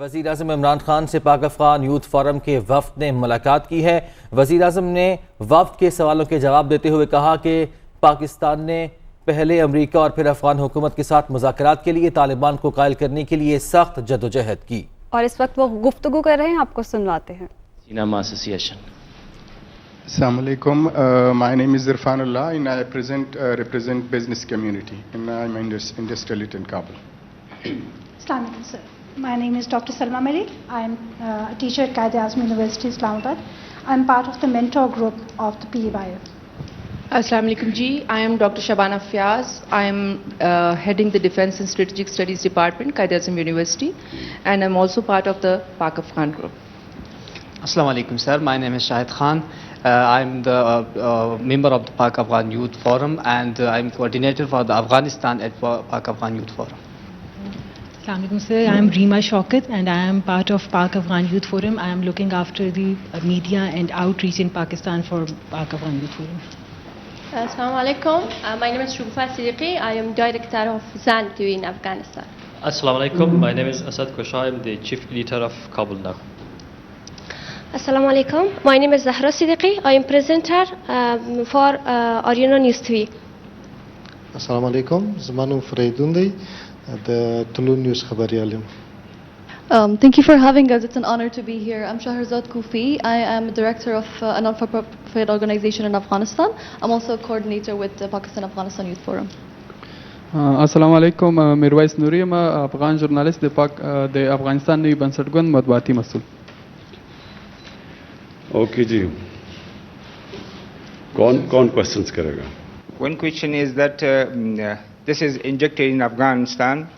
वज़ीर-ए-आज़म इमरान खान से पाक अफ़गान यूथ फोरम के वफ़द ने मुलाकात की है। वज़ीर-ए-आज़म ने वफ़द के सवालों के जवाब देते हुए कहा कि पाकिस्तान ने पहले अमरीका और फिर अफ़गान हुकूमत के साथ मुज़ाकरात के लिए तालिबान को कायल करने के लिए सख्त जदोजहद की। और इस वक्त वो गुफ्तगू कर रहे हैं, आपको सुनवाते हैं। Cinema association. Assalamu alaikum. My name is Irfanullah and I represent business community and I'm an industrialist in Kabul. Assalamu alaikum, sir. My name is Dr. Salma Malik. I am a teacher at Qaid-e-Azam University, Islamabad. I am part of the mentor group of the PEBIO. Assalamu alaikum ji. I am Dr. Shabana Fiaz. I am heading the Defense and Strategic Studies Department, Qaid-e-Azam University, and I am also part of the Pak-Afghan group. Assalamu alaikum, sir. My name is Shahid Khan. I am the member of the Pak-Afghan Youth Forum and I am coordinator for the Afghanistan at Pak-Afghan Youth Forum. Assalamu alaikum, sir. I am Reema Shaukat and I am part of Pak-Afghan Youth Forum. I am looking after the media and outreach in Pakistan for Pak-Afghan Youth Forum. Assalamu alaikum. My name is Shugfa Siddiqui. I am director of Zan TV in Afghanistan. Assalamu alaikum. My name is Asad Kosha. I am the chief editor of Kabul Now. Assalamu alaikum. My name is Zahra Siddiqui. I am presenter for Oriana News TV. Assalamu alaikum. Zamanu Freidundi, the Tulu News Khabariyalim. Thank you for having us. It's an honor to be here. I'm Shahrazad Kufi. I am a director of a non-for-profit organization in Afghanistan. I'm also a coordinator with the Pakistan-Afghan Youth Forum. Assalamu alaikum. Mirwais Nuri, I'm a Afghan journalist, the Afghanistan Nayi Bansatgund Madbati Masul. Okay जी, कौन questions करेगा? One question is that this is injected in Afghanistan,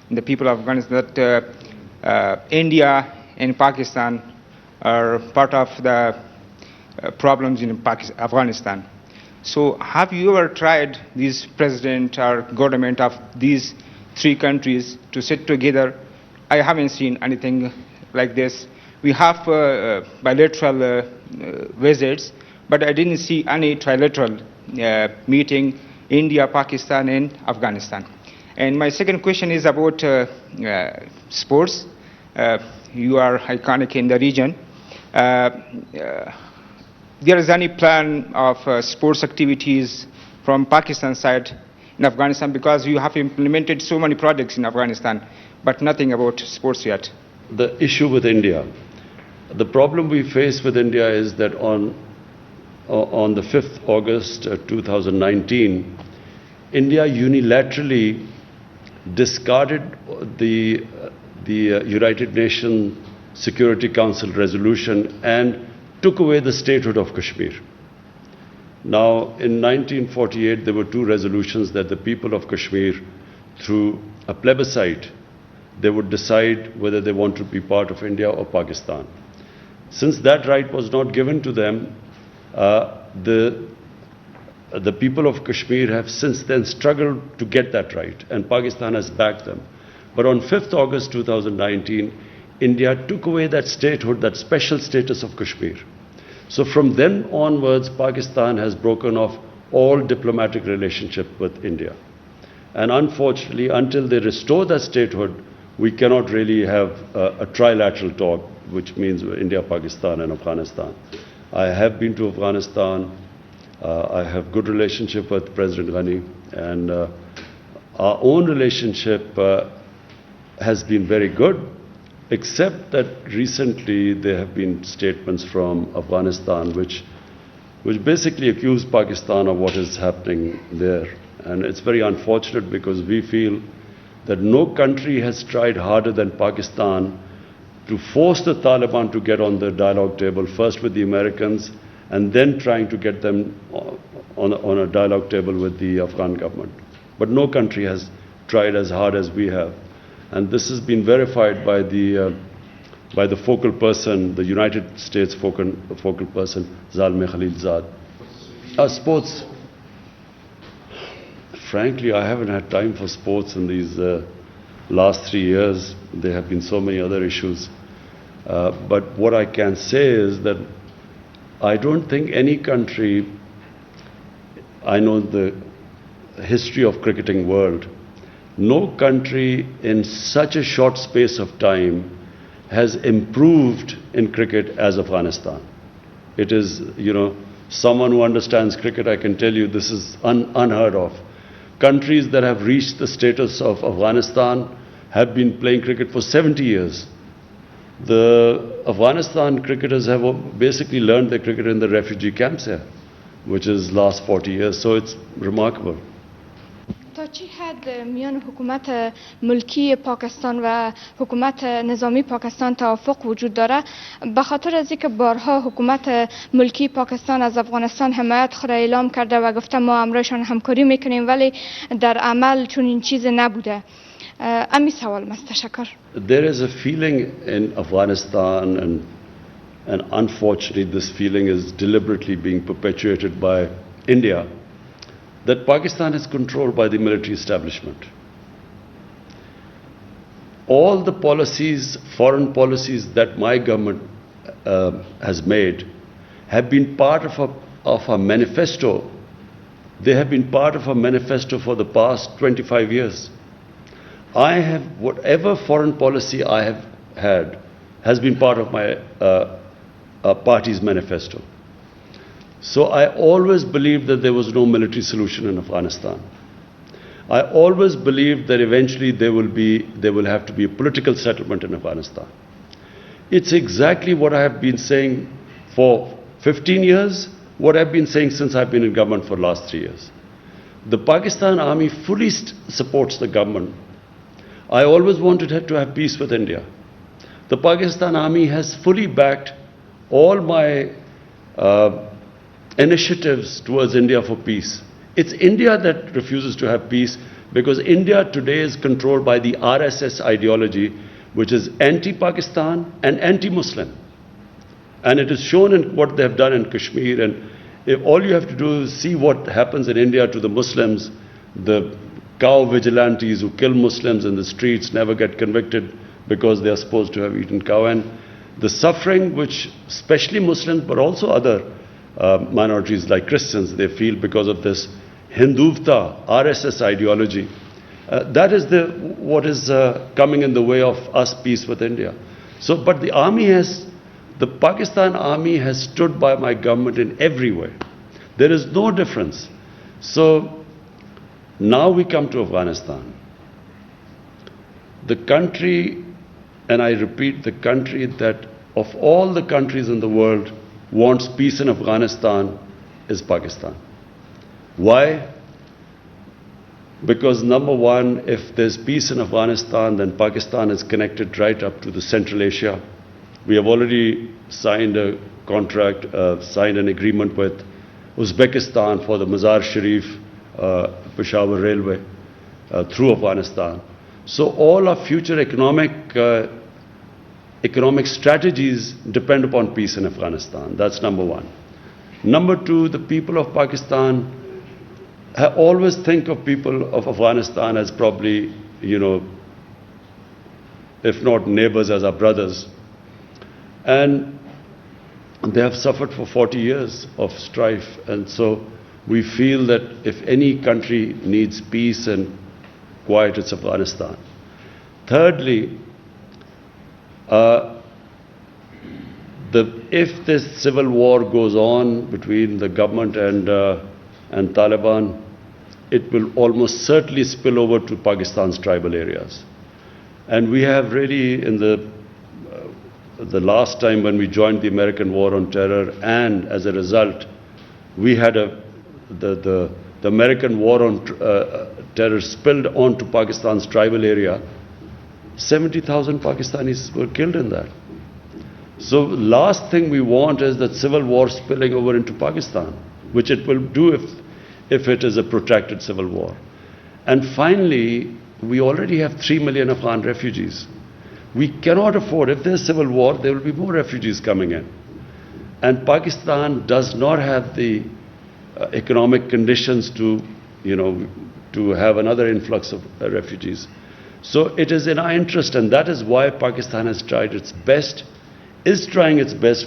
in the people of Afghanistan, that India and Pakistan are part of the problems in Afghanistan. So have you ever tried this president or government of these three countries to sit together? I haven't seen anything like this. We have bilateral visits, but I didn't see any trilateral meeting India, Pakistan and Afghanistan. And my second question is about sports. You are iconic in the region. There is any plan of sports activities from Pakistan side in Afghanistan, because you have implemented so many projects in Afghanistan, but nothing about sports yet. The issue with India, the problem we face with India is that on the 5th August 2019, India unilaterally discarded the United Nations Security Council resolution and took away the statehood of Kashmir. Now, in 1948, there were two resolutions that the people of Kashmir, through a plebiscite, they would decide whether they want to be part of India or Pakistan. Since that right was not given to them, the people of Kashmir have since then struggled to get that right, and Pakistan has backed them. But on 5th August 2019, India took away that statehood, that special status of Kashmir. So from then onwards, Pakistan has broken off all diplomatic relationship with India. And unfortunately, until they restore that statehood, we cannot really have a trilateral talk, which means India, Pakistan and Afghanistan. I have been to Afghanistan. I have good relationship with President Ghani, and our own relationship has been very good, except that recently there have been statements from Afghanistan which basically accuse Pakistan of what is happening there. And it's very unfortunate, because we feel that no country has tried harder than Pakistan to force the Taliban to get on the dialogue table, first with the Americans and then trying to get them on a dialogue table with the Afghan government. But no country has tried as hard as we have. And this has been verified by the focal person, the United States focal person, Zalmay Khalilzad. Sports. Frankly, I haven't had time for sports in these last 3 years. There have been so many other issues. But what I can say is that I don't think any country, I know the history of cricketing world, no country in such a short space of time has improved in cricket as Afghanistan. It is, someone who understands cricket, I can tell you this is unheard of. Countries that have reached the status of Afghanistan have been playing cricket for 70 years. The Afghanistan cricketers have basically learned their cricket in the refugee camps here, which is last 40 years, so it's remarkable. تا چی حد میان حکومت ملکی پاکستان و حکومت نظامی پاکستان توافق وجود داره؟ به خاطر از اینکه بارها حکومت ملکی پاکستان از افغانستان حمایت خود اعلام کرده و گفته ما امرایشان همکاری میکنیم، ولی در عمل چون این چیز نبوده. امی سوال است. تشکر. There is a feeling in Afghanistan, and unfortunately this feeling is deliberately being perpetuated by India, that Pakistan is controlled by the military establishment. All the policies, foreign policies that my government has made have been part of a manifesto. They have been part of a manifesto for the past 25 years. Whatever foreign policy I have had has been part of my party's manifesto. So I always believed that there was no military solution in Afghanistan. I always believed that eventually there will have to be a political settlement in Afghanistan. It's exactly what I have been saying for 15 years, what I've been saying since I've been in government for the last 3 years. The Pakistan Army fully supports the government. I always wanted to have peace with India. The Pakistan Army has fully backed all my initiatives towards India for peace. It's India that refuses to have peace because India today is controlled by the RSS ideology, which is anti-Pakistan and anti-Muslim. And it is shown in what they have done in Kashmir. And if all you have to do is see what happens in India to the Muslims, the cow vigilantes who kill Muslims in the streets never get convicted because they are supposed to have eaten cow. And the suffering which especially Muslims but also other minorities like Christians, they feel because of this Hindutva, RSS ideology. That is what is coming in the way of us peace with India. So, but the Pakistan Army has stood by my government in every way. There is no difference. So, now we come to Afghanistan. The country, and I repeat, the country that of all the countries in the world wants peace in Afghanistan is Pakistan. Why? Because number one, if there's peace in Afghanistan, then Pakistan is connected right up to the Central Asia. We have already signed a contract, signed an agreement with Uzbekistan for the Mazar Sharif Peshawar Railway through Afghanistan. So all our future economic strategies depend upon peace in Afghanistan. That's number one. Number two, the people of Pakistan always think of people of Afghanistan as probably, if not neighbors, as our brothers. And they have suffered for 40 years of strife. And so we feel that if any country needs peace and quiet, it's Afghanistan. Thirdly, if this civil war goes on between the government and Taliban, it will almost certainly spill over to Pakistan's tribal areas. And we have really, in the last time when we joined the American war on terror, and as a result, we had the American war on terror spilled onto Pakistan's tribal area. 70,000 Pakistanis were killed in that. So last thing we want is that civil war spilling over into Pakistan, which it will do if it is a protracted civil war. And finally, we already have 3 million Afghan refugees. We cannot afford, if there's civil war, there will be more refugees coming in. And Pakistan does not have the economic conditions to have another influx of refugees. So it is in our interest, and that is why Pakistan is trying its best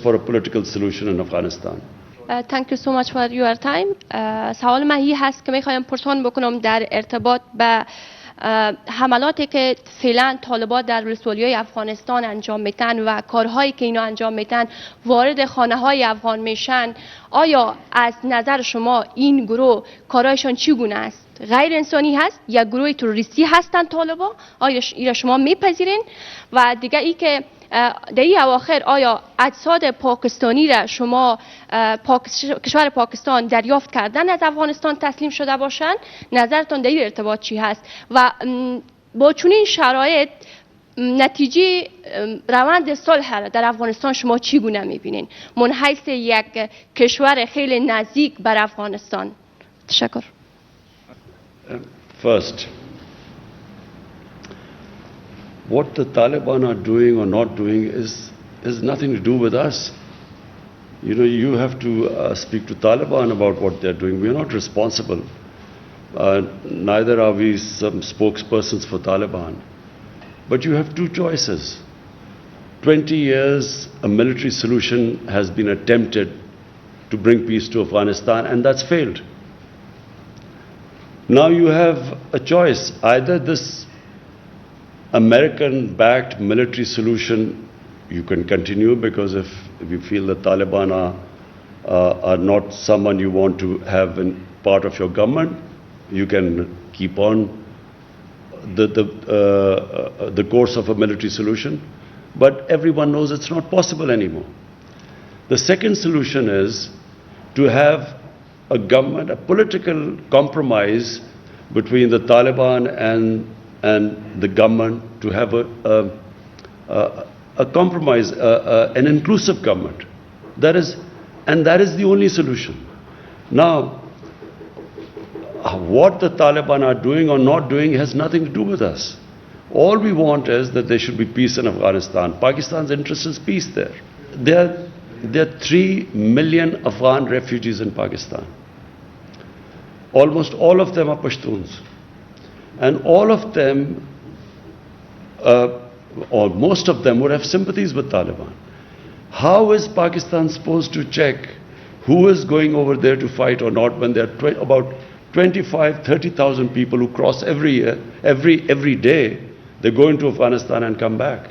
for a political solution in Afghanistan. Thank you so much for your time. سوال من هی هست که میخوایم پرسان بکنم در ارتباط به حملاتی که فعلا طالبان در ولسوالی‌های افغانستان انجام میتن و کارهایی که اینا انجام میتن وارد خانه‌های افغان میشن، آیا از نظر شما این گروه کارهایشان چگونه است؟ غیر انسانی هست یا گروه تروریستی هستند طالبان؟ آیا اینا شما میپذیرین؟ و دیگه ای که در این اواخر آیا اجساد پاکستانی را شما کشور پاکستان دریافت کردن از افغانستان تسلیم شده باشند؟ نظرتان در این ارتباط چی هست؟ و با چنین شرایط نتیجه روند صلح را در افغانستان شما چگونه میبینین من حیث یک کشور خیلی نزدیک بر Afghanistan? تشکر. First, what the Taliban are doing or not doing is nothing to do with us. You know, you have to speak to Taliban about what they're doing. We are not responsible. Neither are we some spokespersons for Taliban. But you have two choices. 20 years, a military solution has been attempted to bring peace to Afghanistan, and that's failed. Now you have a choice. Either this American-backed military solution you can continue, because if you feel the Taliban are not someone you want to have in part of your government, you can keep on the course of a military solution. But everyone knows it's not possible anymore. The second solution is to have a government, a political compromise between the Taliban and the government, to have a compromise, an inclusive government. That is the only solution. Now, what the Taliban are doing or not doing has nothing to do with us. All we want is that there should be peace in Afghanistan. Pakistan's interest is peace there. There are 3 million Afghan refugees in Pakistan. Almost all of them are Pashtuns. And all of them, or most of them, would have sympathies with Taliban. How is Pakistan supposed to check who is going over there to fight or not when there are about 25,000-30,000 people who cross every year, every day? They go into Afghanistan and come back.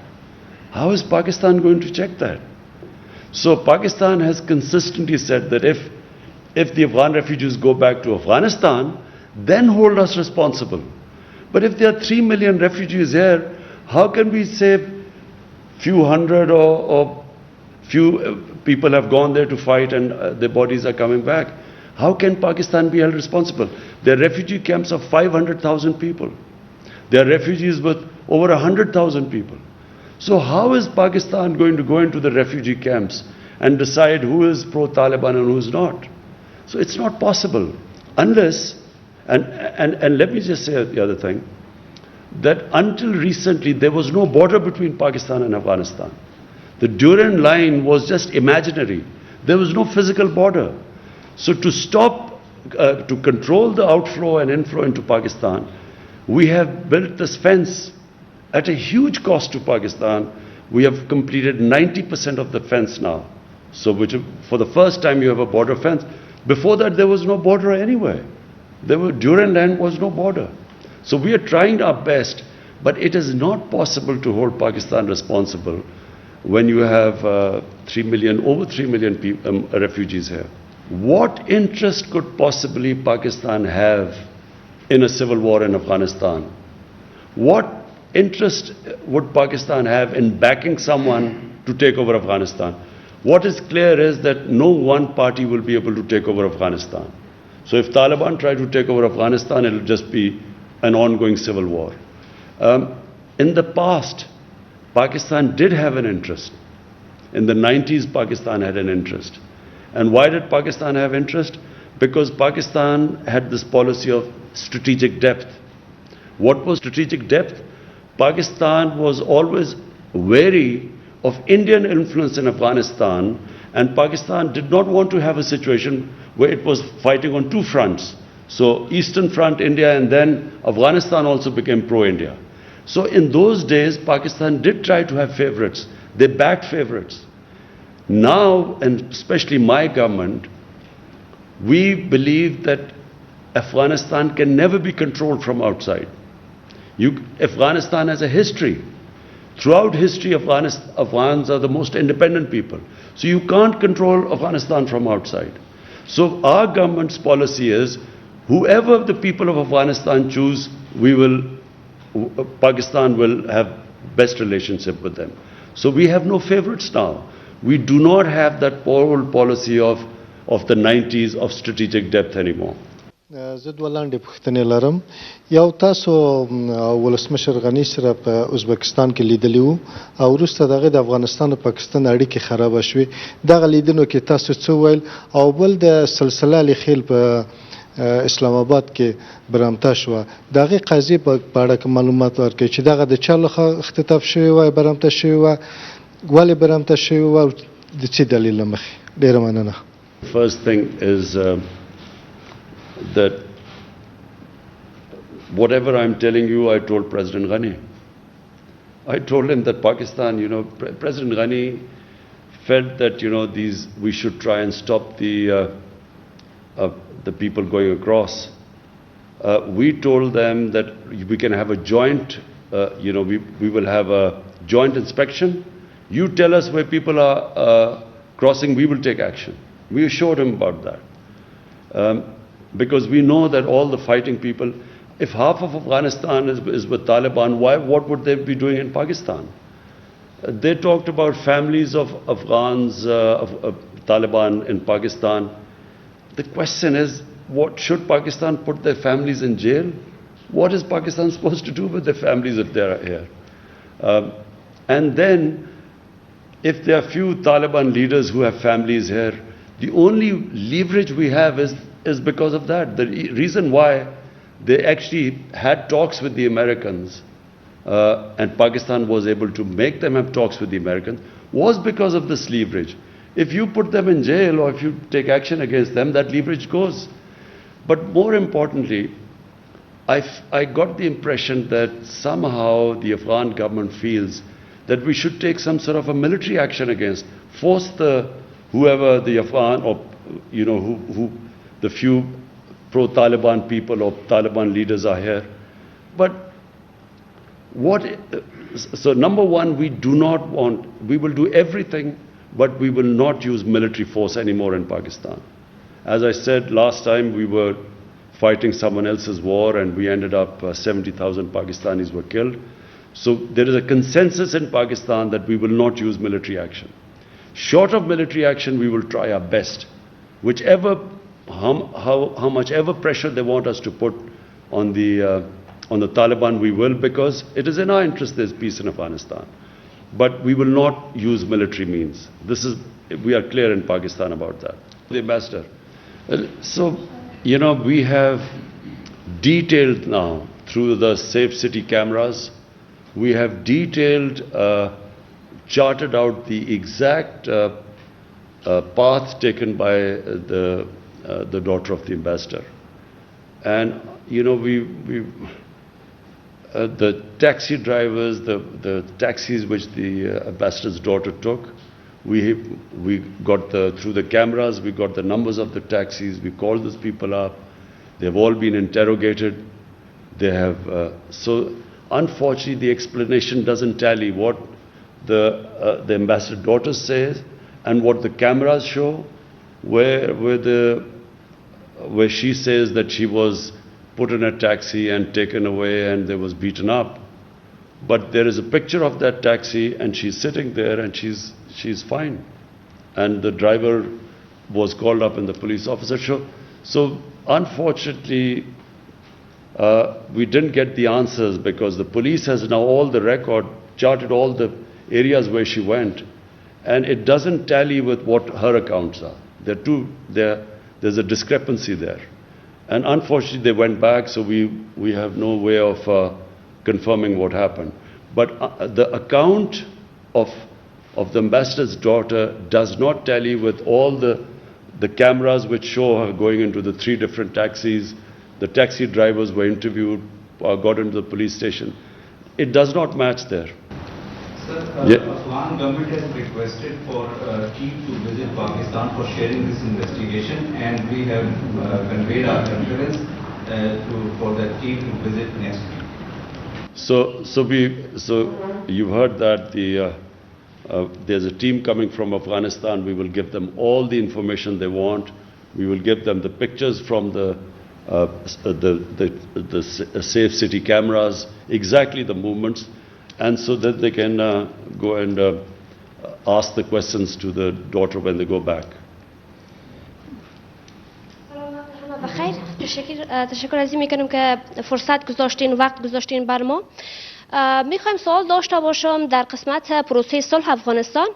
How is Pakistan going to check that? So Pakistan has consistently said that if the Afghan refugees go back to Afghanistan, then hold us responsible. But if there are 3 million refugees here, how can we say few hundred or few people have gone there to fight and their bodies are coming back? How can Pakistan be held responsible? There are refugee camps of 500,000 people. There are refugees with over 100,000 people. So how is Pakistan going to go into the refugee camps and decide who is pro-Taliban and who is not? So it's not possible unless, and let me just say the other thing, that until recently there was no border between Pakistan and Afghanistan. The Durand line was just imaginary. There was no physical border. So to stop, to control the outflow and inflow into Pakistan, we have built this fence at a huge cost to Pakistan. We have completed 90% of the fence now. So for the first time you have a border fence. Before that there was no border anywhere. Durand line was no border. So we are trying our best, but it is not possible to hold Pakistan responsible when you have over 3 million refugees here. What interest could possibly Pakistan have in a civil war in Afghanistan? What interest would Pakistan have in backing someone to take over Afghanistan? What is clear is that no one party will be able to take over Afghanistan. So if Taliban try to take over Afghanistan, it will just be an ongoing civil war. In the past, Pakistan did have an interest. In the 90s, Pakistan had an interest. And why did Pakistan have interest? Because Pakistan had this policy of strategic depth. What was strategic depth? Pakistan was always wary of Indian influence in Afghanistan, and Pakistan did not want to have a situation where it was fighting on two fronts. So Eastern Front, India, and then Afghanistan also became pro-India. So in those days, Pakistan did try to have favorites. They backed favorites. Now, and especially my government, we believe that Afghanistan can never be controlled from outside. Afghanistan has a history. Throughout history, Afghans are the most independent people. So you can't control Afghanistan from outside. So our government's policy is, whoever the people of Afghanistan choose, Pakistan will have best relationship with them. So we have no favorites now. We do not have that old policy of the 90s of strategic depth anymore. زه دوه لاندې پوښتنې لرم. You تاسو ولسمشر غني سره په Uzbekistan کې لیدلی وو او وروسته دغه د افغانستان او پاکستان اړیکې خراب شوې. دغه لیدنو کې تاسو څه ویل؟ او بل د سلسله الخیل په اسلام آباد کې برامته شوه. دغه قضیې په اړه کوم معلومات ورکړئ چې دغه د چا لخوا اختطاف شوی وای، برامته شوی وای، ولې برامته شوی وای، د څه دلیل له مخې؟ ډېره مننه. First thing is that whatever I'm telling you, I told President Ghani. I told him that Pakistan, President Ghani felt that, we should try and stop the people going across. We told them that we can have a joint, we will have a joint inspection. You tell us where people are crossing, we will take action. We assured him about that. Because we know that all the fighting people, if half of Afghanistan is with Taliban, what would they be doing in Pakistan? They talked about families of Afghans, of Taliban in Pakistan. The question is, should Pakistan put their families in jail? What is Pakistan supposed to do with their families if they are here? And then, if there are few Taliban leaders who have families here, the only leverage we have is because of that. The reason why they actually had talks with the Americans and Pakistan was able to make them have talks with the Americans was because of this leverage. If you put them in jail or if you take action against them, that leverage goes. But more importantly, I got the impression that somehow the Afghan government feels that we should take some sort of a military action against, force whoever the Afghan or who the few pro-Taliban people or Taliban leaders are here. But so number one, we will do everything, but we will not use military force anymore in Pakistan. As I said last time, we were fighting someone else's war and we ended up 70,000 Pakistanis were killed. So there is a consensus in Pakistan that we will not use military action. Short of military action, we will try our best. How much ever pressure they want us to put on the Taliban, we will, because it is in our interest there's peace in Afghanistan. But we will not use military means. We are clear in Pakistan about that. The ambassador. So, we have detailed now through the Safe City cameras, we have charted out the exact path taken by the daughter of the ambassador. And, the taxi drivers, the taxis which the ambassador's daughter took, we got through the cameras, we got the numbers of the taxis, we called those people up, they've all been interrogated. They have, so unfortunately the explanation doesn't tally what the ambassador's daughter says and what the cameras show, where she says that she was put in a taxi and taken away and they was beaten up. But there is a picture of that taxi and she's sitting there and she's fine. And the driver was called up and the police officer showed. So unfortunately, we didn't get the answers because the police has now all the record, charted all the areas where she went. And it doesn't tally with what her accounts are. There's a discrepancy there. And unfortunately, they went back, so we have no way of confirming what happened. But the account of the ambassador's daughter does not tally with all the cameras which show her going into the 3 different taxis. The taxi drivers were interviewed, got into the police station. It does not match there. Sir, Afghan government has requested for a team to visit Pakistan for sharing this investigation, and we have conveyed our concurrence for that team to visit next week. So you've heard that there's a team coming from Afghanistan. We will give them all the information they want. We will give them the pictures from the safe city cameras, exactly the movements, and so that they can go and ask the questions to the daughter when they go back. بخیر تشکر is an میکنم که فرصت گذاشتین وقت گذاشتین بر ما. میخوایم سوال داشته باشم در قسمت پروسه صلح افغانستان.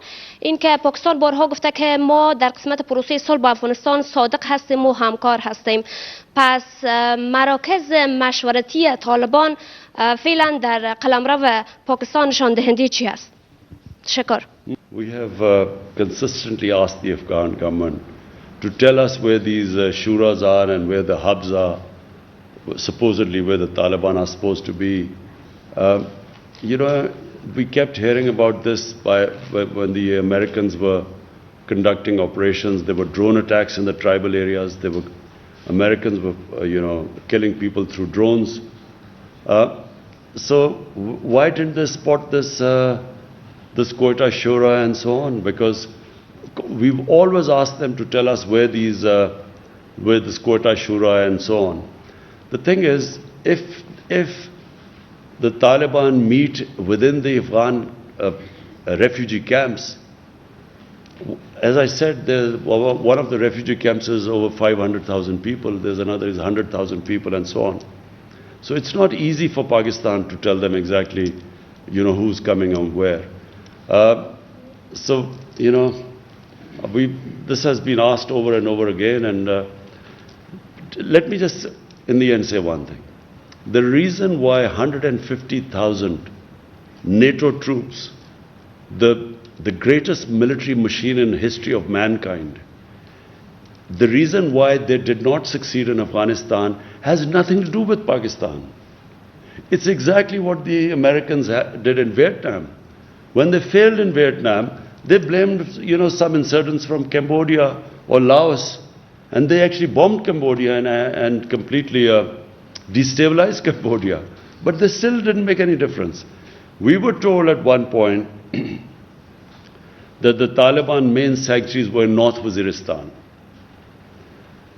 این که پاکستان بارها گفته که ما در قسمت پروسه صلح با افغانستان صادق هستیم و همکار هستیم. پس مراکز مشورتی طالبان فعلا در قلمرو پاکستان نشان دهنده چی است؟ تشکر. We have consistently asked the Afghan government to tell us where these shuras are and where the hubs are, supposedly where the Taliban are supposed to be. We kept hearing about this when the Americans were conducting operations. There were drone attacks in the tribal areas. Americans were, killing people through drones. So why didn't they spot this Quetta Shura and so on? Because we've always asked them to tell us where this Quetta Shura and so on. The thing is, if the Taliban meet within the Afghan refugee camps, as I said, one of the refugee camps is over 500,000 people, there's another is 100,000 people and so on. So it's not easy for Pakistan to tell them exactly, who's coming and where. This has been asked over and over again, and let me just in the end say one thing. The reason why 150,000 NATO troops, the greatest military machine in the history of mankind, the reason why they did not succeed in Afghanistan has nothing to do with Pakistan. It's exactly what the Americans did in Vietnam. When they failed in Vietnam, they blamed, some insurgents from Cambodia or Laos, and they actually bombed Cambodia and completely destabilized Cambodia. But they still didn't make any difference. We were told at one point that the Taliban main sanctuaries were in North Waziristan.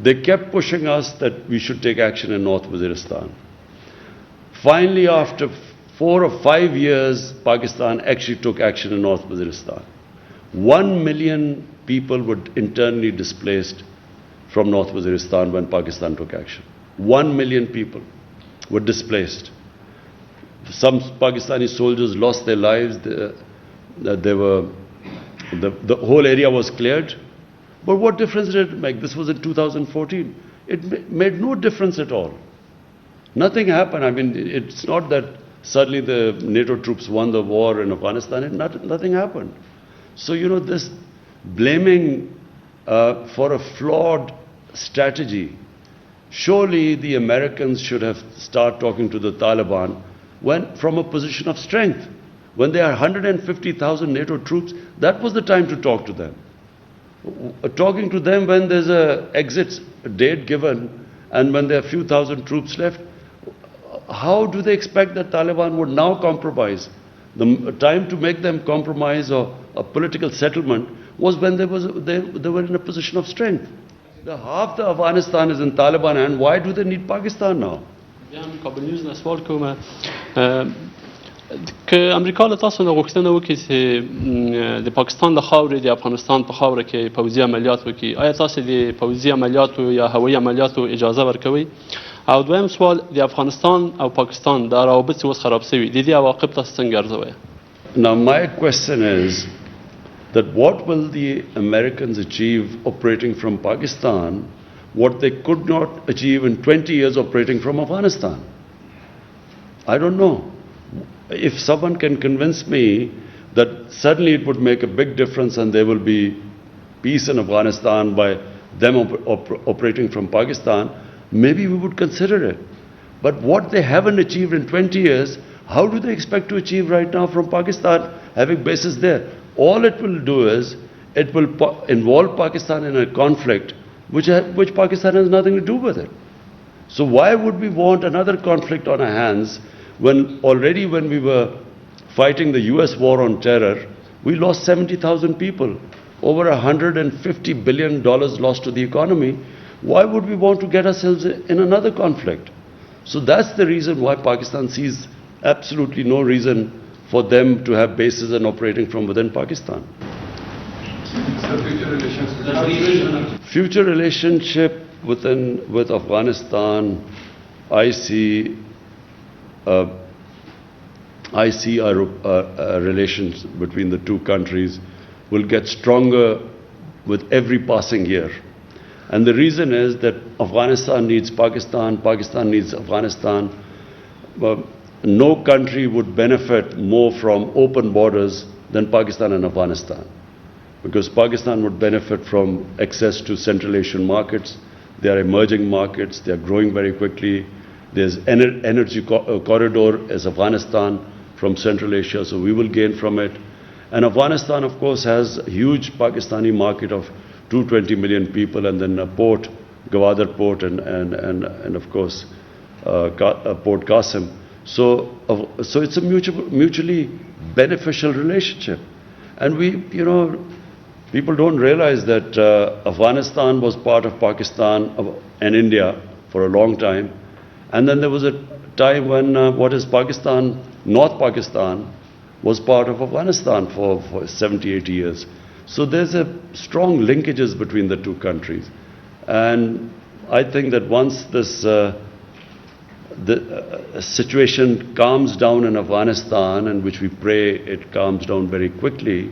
They kept pushing us that we should take action in North Waziristan. Finally, after 4 or 5 years, Pakistan actually took action in North Waziristan. 1 million people were internally displaced from North Waziristan when Pakistan took action. 1 million people were displaced. Some Pakistani soldiers lost their lives. The whole area was cleared. But what difference did it make? This was in 2014. It made no difference at all. Nothing happened. I mean, it's not that suddenly the NATO troops won the war in Afghanistan. Nothing happened. So, this blaming for a flawed strategy, surely the Americans should have started talking to the Taliban from a position of strength. When there are 150,000 NATO troops, that was the time to talk to them. Talking to them when there's an exit date given and when there are a few thousand troops left, how do they expect that Taliban would now compromise? The time to make them compromise or a political settlement was when they were in a position of strength. Half the Afghanistan is in Taliban hand. Why do they need Pakistan now? که امریکا له تاسو نه غوښتنه وکړي چې د پاکستان له خاورې د افغانستان په خاوره کې پوځي عملیات وکړي، آیا تاسو د پوځي عملیاتو یا هوایي عملیاتو اجازه ورکوي؟ او دویم سوال، د افغانستان او پاکستان د روابط چې اوس خراب شوي، د دې عواقب تاسو څنګه ارزوئ؟ Now my question is that what will the Americans achieve operating from Pakistan what they could not achieve in 20 years operating from Afghanistan? I don't know. If someone can convince me that suddenly it would make a big difference and there will be peace in Afghanistan by them operating from Pakistan, maybe we would consider it. But what they haven't achieved in 20 years, how do they expect to achieve right now from Pakistan, having bases there? All it will do is, it will involve Pakistan in a conflict which Pakistan has nothing to do with it. So why would we want another conflict on our hands when we were fighting the US war on terror, we lost 70,000 people, over $150 billion lost to the economy. Why would we want to get ourselves in another conflict? So that's the reason why Pakistan sees absolutely no reason for them to have bases and operating from within Pakistan. Future relationship with Afghanistan, I see our relations between the two countries will get stronger with every passing year. And the reason is that Afghanistan needs Pakistan, Pakistan needs Afghanistan. No country would benefit more from open borders than Pakistan and Afghanistan, because Pakistan would benefit from access to Central Asian markets. They are emerging markets, they are growing very quickly. There's energy corridor as Afghanistan from Central Asia, so we will gain from it. And Afghanistan, of course, has a huge Pakistani market of 220 million people, and then a port, Gwadar port, and of course, Port Qasim. So it's a mutually beneficial relationship. And people don't realize that Afghanistan was part of Pakistan and India for a long time. And then there was a time when Pakistan, North Pakistan, was part of Afghanistan for 70, 80 years. So there's a strong linkages between the two countries. And I think that once this the situation calms down in Afghanistan, and which we pray it calms down very quickly,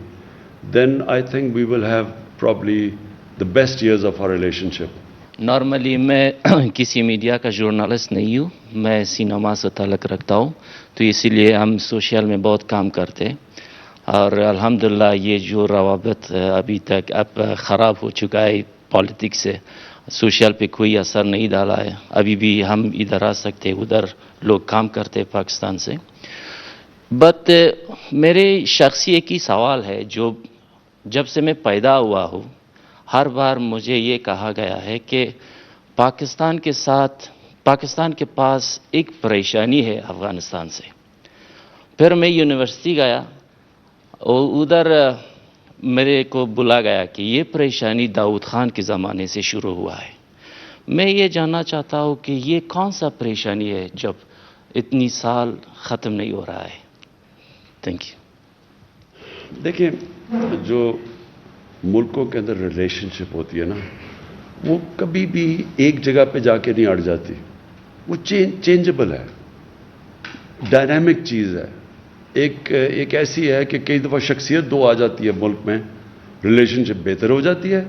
then I think we will have probably the best years of our relationship. Normally میں کسی media کا جورنالسٹ نہیں ہوں، میں cinema سے تعلق رکھتا ہوں، تو اسی لیے ہم سوشل میں بہت کام کرتے ہیں، اور الحمدللہ یہ جو روابط ابھی تک اب خراب ہو چکا ہے پالیٹکس سے، سوشل پہ کوئی اثر نہیں ڈالا ہے. ابھی بھی ہم ادھر آ سکتے، ادھر لوگ کام کرتے پاکستان سے. بٹ میرے شخصی ایک ہی سوال ہے، جو جب سے میں پیدا ہوا ہوں ہر بار مجھے یہ کہا گیا ہے کہ پاکستان کے ساتھ پاکستان کے پاس ایک پریشانی ہے افغانستان سے. پھر میں یونیورسٹی گیا اور ادھر میرے کو بولا گیا کہ یہ پریشانی داؤد خان کے زمانے سے شروع ہوا ہے. میں یہ جاننا چاہتا ہوں کہ یہ کون سا پریشانی ہے جب اتنی سال ختم نہیں ہو رہا ہے. Thank you. دیکھیں، جو ملکوں کے اندر ریلیشن شپ ہوتی ہے نا، وہ کبھی بھی ایک جگہ پہ جا کے نہیں اڑ جاتی. وہ چینجبل ہے، ڈائنامک چیز ہے. ایک ایسی ہے کہ کئی دفعہ شخصیت دو آ جاتی ہے ملک میں، ریلیشن شپ بہتر ہو جاتی ہے،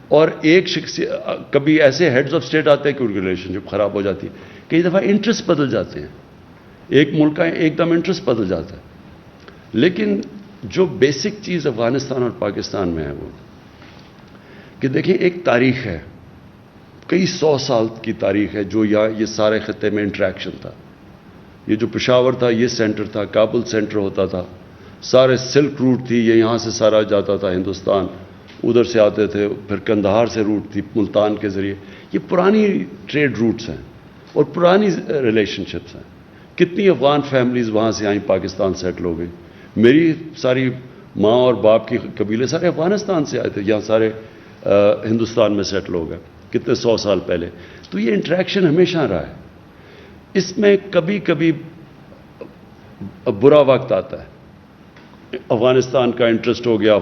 اور ایک شخصیت کبھی ایسے ہیڈز آف اسٹیٹ آتے ہیں کہ ان کی ریلیشن شپ خراب ہو جاتی ہے. کئی دفعہ انٹرسٹ بدل جاتے ہیں، ایک ملک کا ایک دم انٹرسٹ بدل جاتا ہے. لیکن جو بیسک چیز افغانستان اور پاکستان میں ہے وہ کہ دیکھیں، ایک تاریخ ہے، کئی 100 سال کی تاریخ ہے جو یہ سارے خطے میں انٹریکشن تھا. یہ جو پشاور تھا یہ سینٹر تھا، کابل سینٹر ہوتا تھا، سارے سلک روٹ تھی، یہ یہاں سے سارا جاتا تھا ہندوستان، ادھر سے آتے تھے، پھر کندہار سے روٹ تھی ملتان کے ذریعے. یہ پرانی ٹریڈ روٹس ہیں اور پرانی ریلیشن شپس ہیں. کتنی افغان فیملیز وہاں سے آئیں، پاکستان سیٹل ہو گئی. میری ساری ماں اور باپ کی قبیلے سارے افغانستان سے آئے تھے، یہاں سارے ہندوستان میں سیٹل ہو گئے کتنے 100 سال پہلے. تو یہ انٹریکشن ہمیشہ رہا ہے. اس میں کبھی کبھی برا وقت آتا ہے. افغانستان کا انٹرسٹ ہو گیا